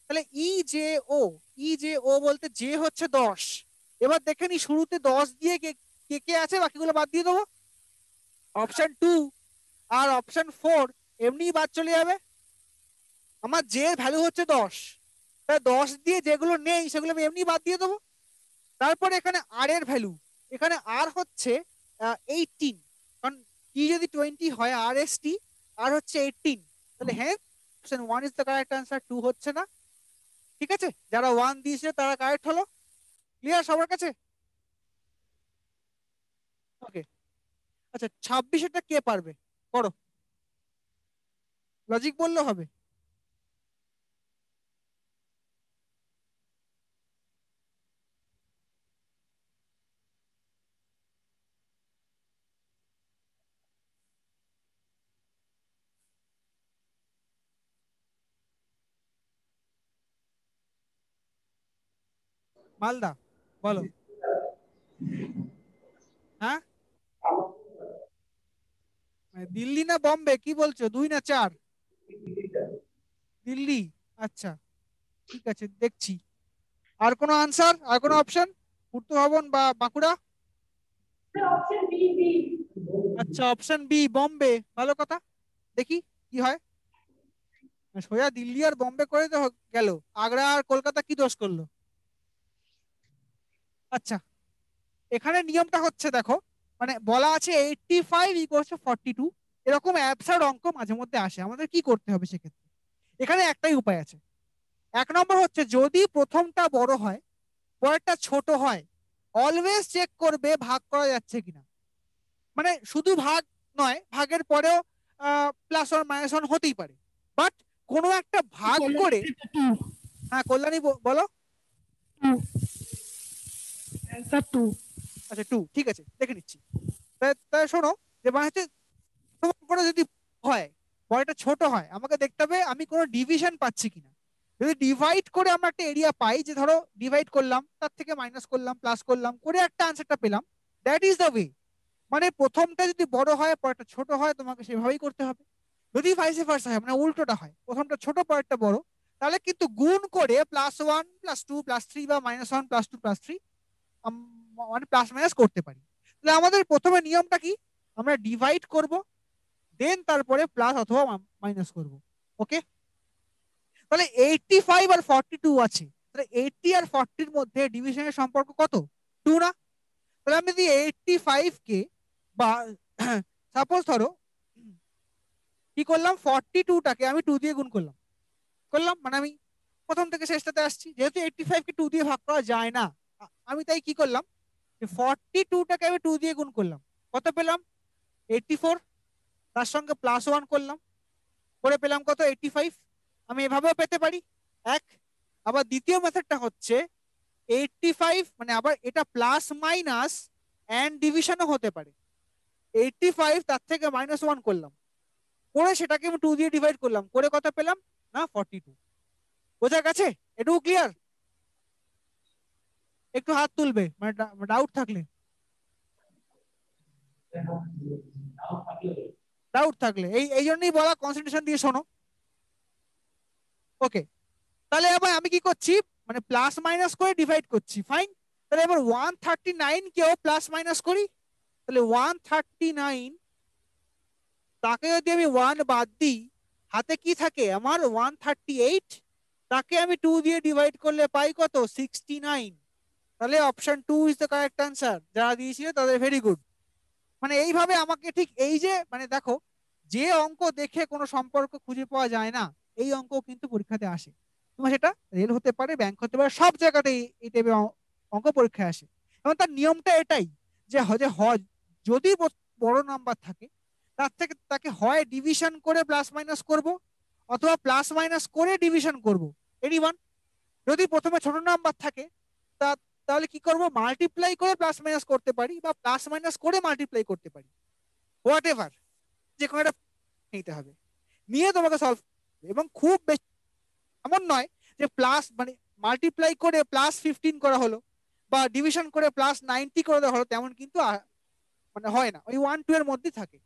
তাহলে ই জে ও, ই জে ও বলতে জে হচ্ছে 10। এবার দেখে নি শুরুতে 10 দিয়ে কে কে কে আছে, বাকিগুলো বাদ দিয়ে দেবো। অপশন 2 আর অপশন 4 এমনি বাদ চলে যাবে। আমার জে এর ভ্যালু হচ্ছে 10, তাই 10 দিয়ে যেগুলো নেই সেগুলো আমি এমনি বাদ দিয়ে দেবো। তারপরে এখানে আর এর ভ্যালু, এখানে আর হচ্ছে 18, কারণ টি যদি 20 হয় আর এস টি, আর হচ্ছে 18, তাহলে হ্যাঁ option 1 is the correct answer, 2 হচ্ছে না। ঠিক আছে, যারা 1 দিয়েছে তারা কারেক্ট হলো। ক্লিয়ার সবার কাছে? ওকে, আচ্ছা 26 কে পারবে করো, লজিক বললে হবে। মালদা বলো। হ্যাঁ মানে দিল্লি না বম্বে কি বলছো, 2 না 4? দিল্লি। আচ্ছা ঠিক আছে, দেখছি। আর কোনো আনসার, আর কোনো অপশন? পূর্ত ভবন বা Bankura?
Sir option B B.
আচ্ছা অপশন বি বম্বে, ভালো কথা, দেখি কি হয়। সোজা দিল্লি আর বম্বে করে তো গেল, আগ্রা আর কলকাতা কি দোষ করলো? আচ্ছা এখানে নিয়মটা হচ্ছে দেখো, মানে বলা আছে 85 ইকুয়ালস টু 42, এরকম অ্যাবসার্ড অঙ্ক মাঝে মধ্যে আসে, আমাদের কি করতে হবে সেক্ষেত্রে? এখানে একটাই উপায় আছে। 1 নম্বর হচ্ছে যদি প্রথমটা বড় হয় পরেরটা ছোট হয়, অলওয়েজ চেক করবে ভাগ করা যাচ্ছে কিনা। মানে শুধু ভাগ নয়, ভাগের পরেও প্লাস ওয়ান মাইনাস ওয়ান হতেই পারে, বাট কোনো একটা ভাগ করে। হ্যাঁ কল্যাণী বলো।
অ্যান্সার 2।
আচ্ছা 2, ঠিক আছে দেখে নিচ্ছি। তাই শোনো, যে মানে হচ্ছে করে যদি হয় পরেরটা ছোট হয়, আমাকে দেখতে হবে আমি কোনো ডিভিশন পাচ্ছি কিনা। যদি ডিভাইড করে আমরা একটা এরিয়া পাই, যে ধরো ডিভাইড করলাম, তার থেকে মাইনাস করলাম, প্লাস করলাম করে একটা আনসারটা পেলাম, দ্যাট ইজ দ্য ওয়ে। মানে প্রথমটা যদি বড় হয় পরেরটা ছোট হয়, তোমাকে সেভাবেই করতে হবে। যদি ভাইসে ভার্সা হয়, মানে উল্টোটা হয়, প্রথমটা ছোট পরেরটা বড়, তাহলে কিন্তু গুণ করে +1 +2 +3 বা -1 +2 +3 মানে প্লাস মাইনাস করতে পারি। তাহলে আমাদের প্রথমে নিয়মটা কি, আমরা ডিভাইড করব, দেন তারপরে প্লাস অথবা মাইনাস করব। ওকে, তাহলে 85 আর 42 আছে, তাহলে 80 আর 40 এর মধ্যে ডিভিশনের সম্পর্ক কত, 2 না? তাহলে আমি যদি 85 কে বা সাপোজ ধরো কি করলাম, 42টাকে আমি 2 দিয়ে গুণ করলাম, মানে আমি প্রথম থেকে শেষটাতে আসছি, যেহেতু 85 কে 2 দিয়ে ভাগ করা যায় না, আমি তাই কি করলাম, 42টাকে আমি 2 দিয়ে গুণ করলাম, কত পেলাম 84, তার সঙ্গে +1 করলাম, করে পেলাম কত 85। আমি এভাবেও পেতে পারি এক। আবার দ্বিতীয় মেথডটা হচ্ছে 85 মানে আবার এটা প্লাস মাইনাস এন্ড ডিভিশনও হতে পারে, 85 তার থেকে -1 করলাম, করে সেটাকে আমি 2 দিয়ে ডিভাইড করলাম, করে কত পেলাম না 42। বোঝা গেছে? এটুকু ক্লিয়ার? একটু হাত তুলবে মানে ডাউট থাকলে, এই এই জন্যই বলা কনসেন্ট্রেশন দিয়ে শোনো। ওকে, তাহলে এবার আমি কি করছি, মানে প্লাস মাইনাস করে ডিভাইড করছি, ফাইন। তাহলে এবার 139 কেও প্লাস মাইনাস করি, তাহলে 139 তাকে যদি আমি 1 বাদ দিই, হাতে কি থাকে আমার 138, তাকে আমি 2 দিয়ে ডিভাইড করলে পাই কত 69। তাহলে option 2 is the correct answer. যারা দিয়েছিল তাদের ভেরি গুড। মানে এইভাবে আমাকে ঠিক এই যে মানে দেখো, যে অঙ্ক দেখে কোনো সম্পর্ক খুঁজে পাওয়া যায় না, এই অঙ্ক কিন্তু পরীক্ষাতে আসে। তোমার সেটা রেল হতে পারে, ব্যাংক হতে পারে, সব জায়গাতেই এই টাইপের অঙ্ক পরীক্ষায় আসে। এবং তার নিয়মটা এটাই যে যদি বড় নাম্বার থাকে, তার থেকে তাকে হয় ডিভিশন করে প্লাস মাইনাস করব, অথবা প্লাস মাইনাস করে ডিভিশন করব, এনিওয়ান। যদি প্রথমে ছোট নাম্বার থাকে তাহলে কি করব, মাল্টিপ্লাই করে প্লাস মাইনাস করতে পারি, বা প্লাস মাইনাস করে মাল্টিপ্লাই করতে পারি, হোয়াট এভার, যে কোনো একটা নিতে হবে, নিয়ে তোমাকে সলভ। এবং খুব বেশি এমন নয় যে প্লাস মানে মাল্টিপ্লাই করে +15 করা হলো, বা ডিভিশন করে +90 করে দেওয়া হলো, তেমন কিন্তু মানে হয় না, ওই 1-2 এর মধ্যে থাকে।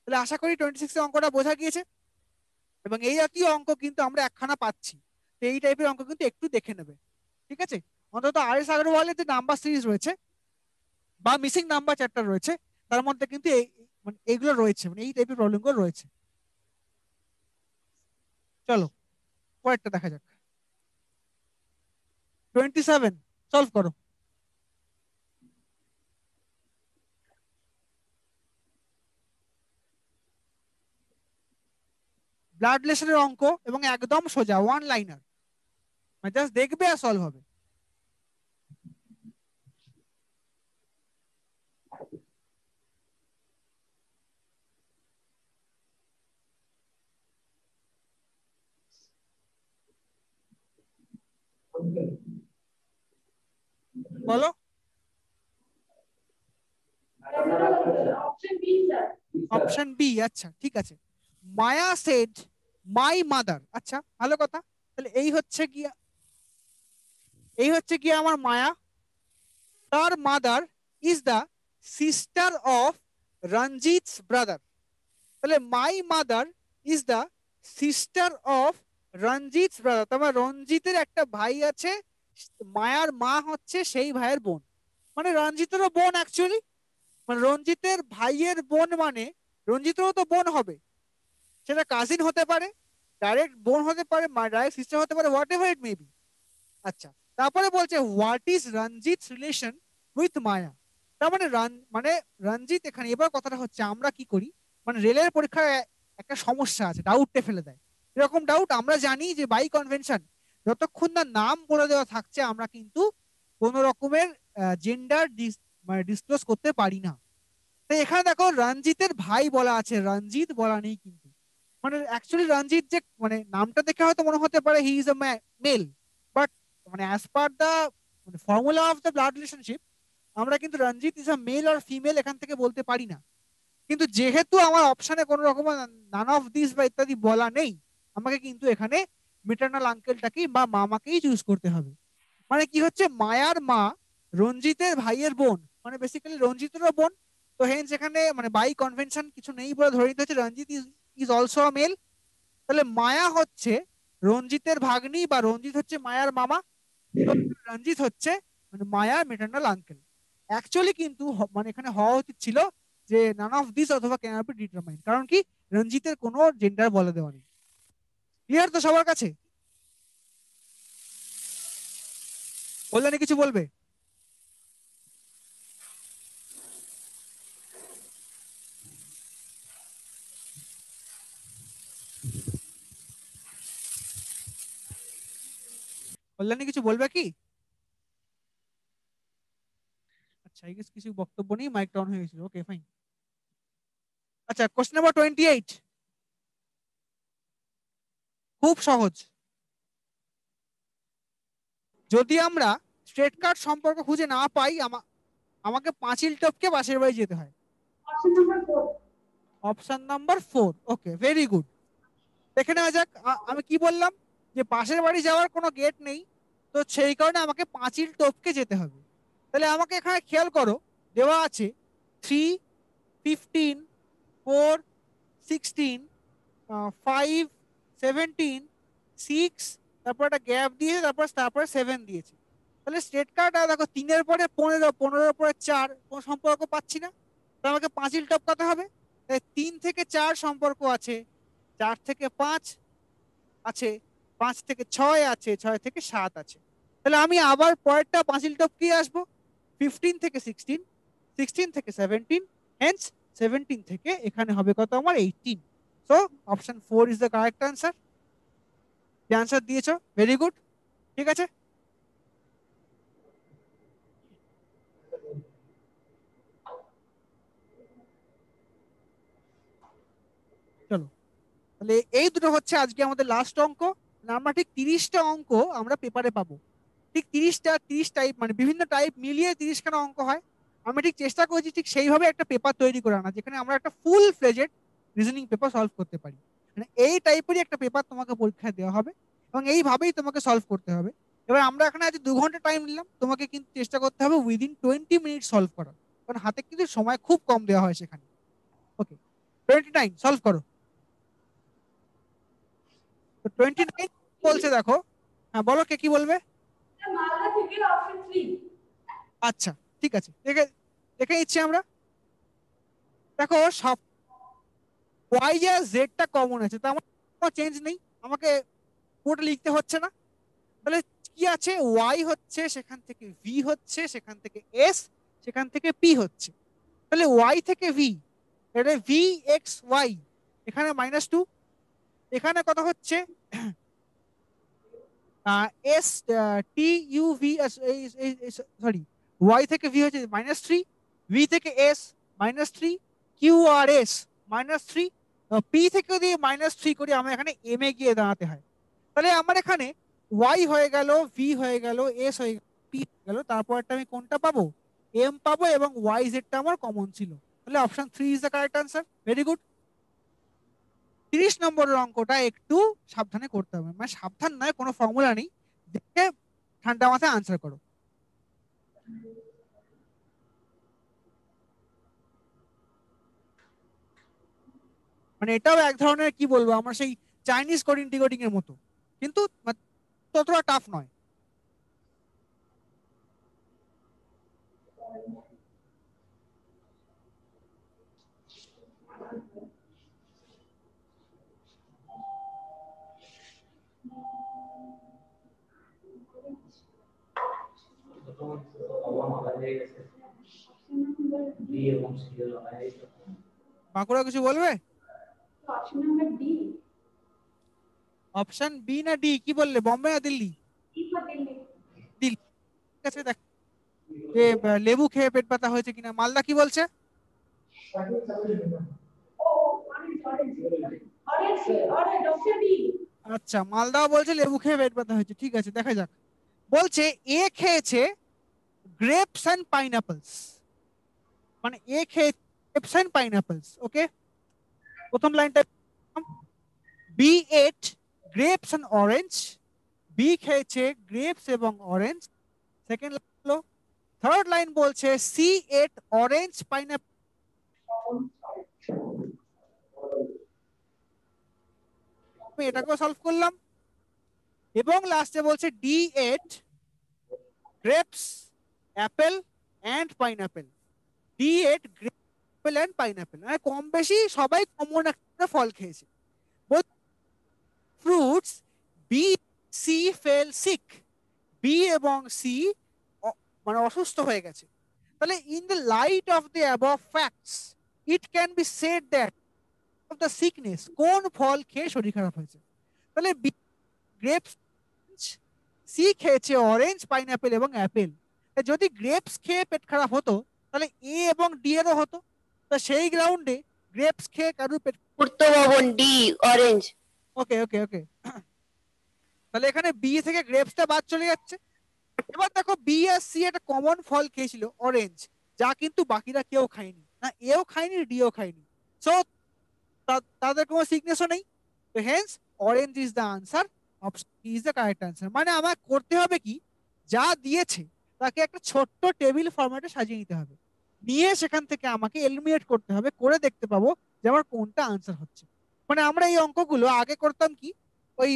তাহলে আশা করি 26 এর অঙ্কটা বোঝা গিয়েছে। এবং এই জাতীয় অঙ্ক কিন্তু আমরা একখানা পাচ্ছি, তো এই টাইপের অঙ্ক কিন্তু একটু দেখে নেবে, ঠিক আছে? অন্তত আর.এস. আগরওয়ালের যে নাম্বার সিরিজ রয়েছে বা মিসিং নাম্বার চ্যাপ্টার রয়েছে, তার মধ্যে কিন্তু মানে এইগুলো রয়েছে, মানে এই টাইপের প্রবলেমগুলো রয়েছে। চলো পরেরটা দেখা যাক। 27 সলভ করো। ব্লাড রিলেশনের অঙ্ক এবং একদম সোজা, ওয়ান লাইনার, মানে জাস্ট দেখবে আর সলভ হবে। বলো।
Option B sir.
Option B, আচ্ছা ঠিক আছে। মায়া সেড মাই মাদার, আচ্ছা ভালো কথা। তাহলে এই হচ্ছে কি আমার মায়া, তার mother is the sister of Ranjit's brother. তাহলে my mother is the sister of Ranjit's brother, তোমার রঞ্জিতের একটা ভাই আছে, মায়ার মা হচ্ছে সেই ভাইয়ের বোন, মানে রঞ্জিতেরও বোন অ্যাকচুয়ালি, মানে রঞ্জিতের ভাইয়ের বোন, মানে রঞ্জিতেরও তো বোন হবে, সেটা কাজিন হতে পারে, ডাইরেক্ট বোন হতে পারে, ডাইরেক্ট সিস্টার হতে পারে, what ever it may be. আচ্ছা, তারপরে বলছে হোয়াট ইজ রঞ্জিতস রিলেশন উইথ মায়া। তার মানে রঞ্জিত এখানে, এবার কথাটা হচ্ছে আমরা কি করি, মানে রেলের পরীক্ষায় একটা সমস্যা আছে, ডাউটে ফেলে দেয়। এরকম ডাউট আমরা জানি যে বাই কনভেনশন যতক্ষণ না নাম বলে দেওয়া থাকছে, আমরা কিন্তু কোন রকমের জেন্ডার মানে ডিসক্লোজ করতে পারি না। তো এখানে দেখো রঞ্জিতের ভাই বলা আছে, রঞ্জিত বলা নেই কিন্তু, মানে অ্যাকচুয়ালি রঞ্জিত যে মানে নামটা দেখে হয়তো মনে হতে পারে he is a male, but মানে as per the formula of the blood relationship আমরা কিন্তু রঞ্জিত ইজ আ মেল আর ফিমেল এখান থেকে বলতে পারি না। কিন্তু যেহেতু আমার অপশনে কোনো রকম নান অফ দিস বা ইত্যাদি বলা নেই, আমাকে কিন্তু এখানে মেটার্নাল আঙ্কেলটাকেই বা মামাকেই চুজ করতে হবে। মানে কি হচ্ছে, মায়ার মা রঞ্জিতের ভাইয়ের বোন, মানে বেসিক্যালি রঞ্জিতেরও বোন। তো হেন্স এখানে মানে বাই কনভেনশন কিছু নেই বলে ধরে নিতে হচ্ছে রঞ্জিত ইজ অলসো আ মেল। তাহলে মায়া হচ্ছে রঞ্জিতের ভাগ্নি, বা রঞ্জিত হচ্ছে মায়ার মামা, তো রঞ্জিত হচ্ছে মানে মায়ার মেটার্নাল আঙ্কেল। অ্যাকচুয়ালি কিন্তু মানে এখানে হওয়া উচিত ছিল যে নান অফ দিস অথবা ক্যানট বি ডিটারমাইন্ড, কারণ কি রঞ্জিতের কোনো জেন্ডার বলে দেওয়া নেই। ক্লিয়ার তো সবার কাছে? কল্যাণী কিছু বলবে? কল্যাণী কিছু বলবে কি? আচ্ছা, I guess কিছু বক্তব্য নেই, মাইকটা অন হয়ে গেছিল। Okay fine. আচ্ছা, কোশ্চেন নাম্বার 28, খুব সহজ। যদি আমরা স্ট্রেট কাট সম্পর্ক খুঁজে না পাই, আমাকে পাঁচিল টপকে বাসের বাড়ি যেতে হয়।
Option number 4।
Option number 4। ওকে, ভেরি গুড। দেখে নেওয়া যাক, আমি কি বললাম যে পাশের বাড়ি যাওয়ার কোনো গেট নেই, তো সেই কারণে আমাকে পাঁচিল টপকে যেতে হবে। তাহলে আমাকে এখানে খেয়াল করো, দেওয়া আছে 3, 15, 4, 16, 5, 17, 6, তারপর একটা গ্যাপ দিয়ে তারপরে 7 দিয়েছে। তাহলে স্ট্রেট কার্ড দেখো 3-এর পরে 15, 15-এর পরে 4, কোনো সম্পর্ক পাচ্ছি না, তো আমাকে পাঁচিল টপকাতে হবে। 3 থেকে 4 সম্পর্ক আছে, 4 থেকে 5 আছে, 5 থেকে 6 আছে, 6 থেকে 7 আছে। তাহলে আমি আবার পরেরটা পাঁচিল টপকে আসবো, 15 থেকে 16, 16 থেকে 17, হেন্স 17 থেকে এখানে হবে কত আমার 18। So option 4 is the correct answer. যে আনসার দিয়েছো, ভেরি গুড। ঠিক আছে, চলো তাহলে এই দুটো হচ্ছে আজকে আমাদের লাস্ট অঙ্ক। আমরা ঠিক 30টা অঙ্ক আমরা পেপারে পাবো, ঠিক 30 টাইপ, মানে বিভিন্ন টাইপ মিলিয়ে 30খানা অঙ্ক হয়। আমি ঠিক চেষ্টা করছি ঠিক সেইভাবে একটা পেপার তৈরি করে আনা, যেখানে আমরা একটা full fledged reasoning paper solve করতে পারি। মানে এই টাইপেরই একটা পেপার তোমাকে পরীক্ষায় দেওয়া হবে এবং এইভাবেই তোমাকে সলভ করতে হবে। এবার আমরা এখানে আজ 2 ঘন্টা টাইম নিলাম, তোমাকে কিন্তু চেষ্টা করতে হবে উইদিন 20 মিনিট সলভ করার, কারণ হাতে কিন্তু সময় খুব কম দেওয়া হয় সেখানে। ওকে, 29 সলভ করো। তো 29 বলছে, দেখো। হ্যাঁ বলো, কে কি বলবে?
মালদা থেকে অপশন 3।
আচ্ছা, ঠিক আছে, দেখে দেখে নিচ্ছি আমরা। দেখো সব ওয়াই আর জেডটা কমন আছে, তো আমার কোনো চেঞ্জ নেই, আমাকে পুরোটা লিখতে হচ্ছে না। তাহলে কি আছে, ওয়াই হচ্ছে, সেখান থেকে ভি হচ্ছে, সেখান থেকে এস, সেখান থেকে পি হচ্ছে। তাহলে ওয়াই থেকে ভি, এটা ভি এক্স ওয়াই, এখানে -2, এখানে কত হচ্ছে S T U V, sorry, Y থেকে ভি হচ্ছে -3, ভি থেকে S -3, Q R S -3, P থেকে যদি -3 করি আমার এখানে এম এ গিয়ে দাঁড়াতে হয়। তাহলে আমার এখানে ওয়াই হয়ে গেল, ভি হয়ে গেল, এস হয়ে গেল, পি হয়ে গেল, তারপরটা আমি কোনটা পাবো, এম পাবো, এবং ওয়াই জেডটা আমার কমন ছিল। তাহলে option 3 is the correct answer. Very good. 30 নম্বরের অঙ্কটা একটু সাবধানে করতে হবে, মানে সাবধান নয়, কোনো ফর্মুলা নেই, দেখে ঠান্ডা মাথায় আনসার করো। মানে এটাও এক ধরনের কি বলবো, আমার সেই চাইনিজ কোডিং ডিকোডিং এর মতো, কিন্তু ততটা টাফ নয়। বাঁকুড়া কিছু বলবে?
Option number D.
Option B না ডি, কি বললে, বম্বে না দিল্লি?
D for Delhi.
দিল্লি। ঠিক আছে, দেখ যে লেবু খেয়ে পেট ব্যথা হয়েছে কিনা। মালদা কি বলছে?
ও orange orange orange orange option D.
আচ্ছা, মালদাও বলছে লেবু খেয়ে পেট ব্যথা হয়েছে, ঠিক আছে দেখা যাক। বলছে এ খেয়েছে গ্রেপস এন্ড পাইনাপলস, মানে এ খেয়েছে গ্রেপস এন্ড পাইনাপলস। ওকে, প্রথম লাইনটা, B ate grapes and orange, B খেয়েছে গ্রেপস এবং অরেঞ্জ। সেকেন্ড লাইন হলো, থার্ড লাইন বলছে সি এট অরেঞ্জ পাইনাপল, আমি এটাকেও সলভ করলাম। এবং লাস্টে বলছে D ate grapes, apple and pineapple, D ate grapes and pineapple, মানে কম বেশি সবাই কমন একটা ফল খেয়েছে। Both fruits B C fell sick, B এবং সি মানে অসুস্থ হয়ে গেছে। তাহলে in the light of the above facts it can be said that of the sickness, কোন ফল খেয়ে শরীর খারাপ হয়েছে? তাহলে বি গ্রেপস, সি খেয়েছে অরেঞ্জ, পাইনাপেল এবং অ্যাপেল। যদি গ্রেপস খেয়ে পেট খারাপ হতো তাহলে এ এবং ডি এরও হতো। তো সেই গ্রাউন্ডে গ্রেপস খেয়ে কারুর পেট,
পূর্ত ভবন ডি অরেঞ্জ।
ওকে ওকে ওকে, তাহলে এখানে বি থেকে গ্রেপসটা বাদ চলে যাচ্ছে। এবার দেখো বি আর সি একটা কমন ফল খেয়েছিল অরেঞ্জ, যা কিন্তু বাকিরা কেউ খায়নি, না এও খায়নি ডিও খায়নি। সো তাদের কোনো সিকনেসও নেই। তো hence orange is the answer, option is the correct answer. মানে আমার করতে হবে কি, যা দিয়েছে তাকে একটা ছোট্ট টেবিল ফরম্যাটে সাজিয়ে নিতে হবে, নিয়ে সেখান থেকে আমাকে এলিমিনেট করতে হবে, করে দেখতে পাবো যে আমার কোনটা আনসার হচ্ছে। মানে আমরা এই অঙ্কগুলো আগে করতাম কি, ওই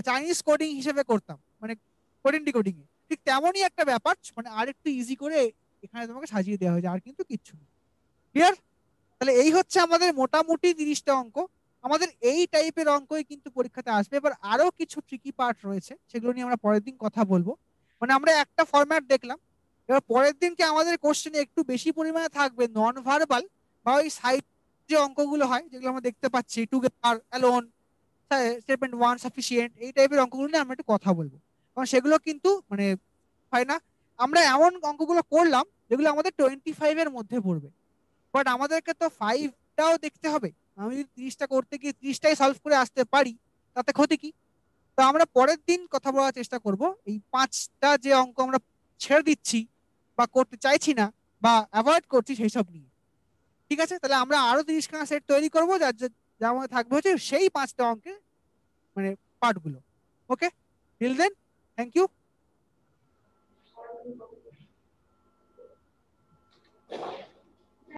চাইনিজ কোডিং হিসেবে করতাম, মানে কোডিং ডিকোডিং এ, ঠিক তেমনই একটা ব্যাপার, মানে আর একটু ইজি করে এখানে তোমাকে সাজিয়ে দেওয়া হয়েছে, আর কিন্তু কিচ্ছু নেই। ক্লিয়ার? তাহলে এই হচ্ছে আমাদের মোটামুটি 30টা অঙ্ক। আমাদের এই টাইপের অঙ্কই কিন্তু পরীক্ষাতে আসবে। এবার আরো কিছু ট্রিকি পার্ট রয়েছে, সেগুলো নিয়ে আমরা পরের দিন কথা বলবো। মানে আমরা একটা ফরম্যাট দেখলাম, এবার পরের দিনকে আমাদের কোশ্চেনে একটু বেশি পরিমাণে থাকবে নন ভার্বাল বা ওই সাইড যে অঙ্কগুলো হয় যেগুলো আমরা দেখতে পাচ্ছি, together, alone, statement one, sufficient, এই টাইপের অঙ্কগুলো নিয়ে আমরা একটু কথা বলবো। কারণ সেগুলো কিন্তু মানে হয় না, আমরা এমন অঙ্কগুলো করলাম যেগুলো আমাদের 25-এর মধ্যে পড়বে, বাট আমাদেরকে তো 5টাও দেখতে হবে। আমি যদি 30টা করতে গিয়ে 30টাই সলভ করে আসতে পারি তাতে ক্ষতি কি? তো আমরা পরের দিন কথা বলার চেষ্টা করব এই 5টা যে অঙ্ক আমরা ছেড়ে দিচ্ছি বা করতে চাইছি না বা অ্যাভয়েড করছি সেই সব নিয়ে। ঠিক আছে? তাহলে আমরা আরো 30খানা সেট তৈরি করবো, যার যার মধ্যে থাকবে হচ্ছে সেই 5টা অঙ্কের মানে পার্টগুলো। ওকে, টিল দেন, থ্যাংক ইউ।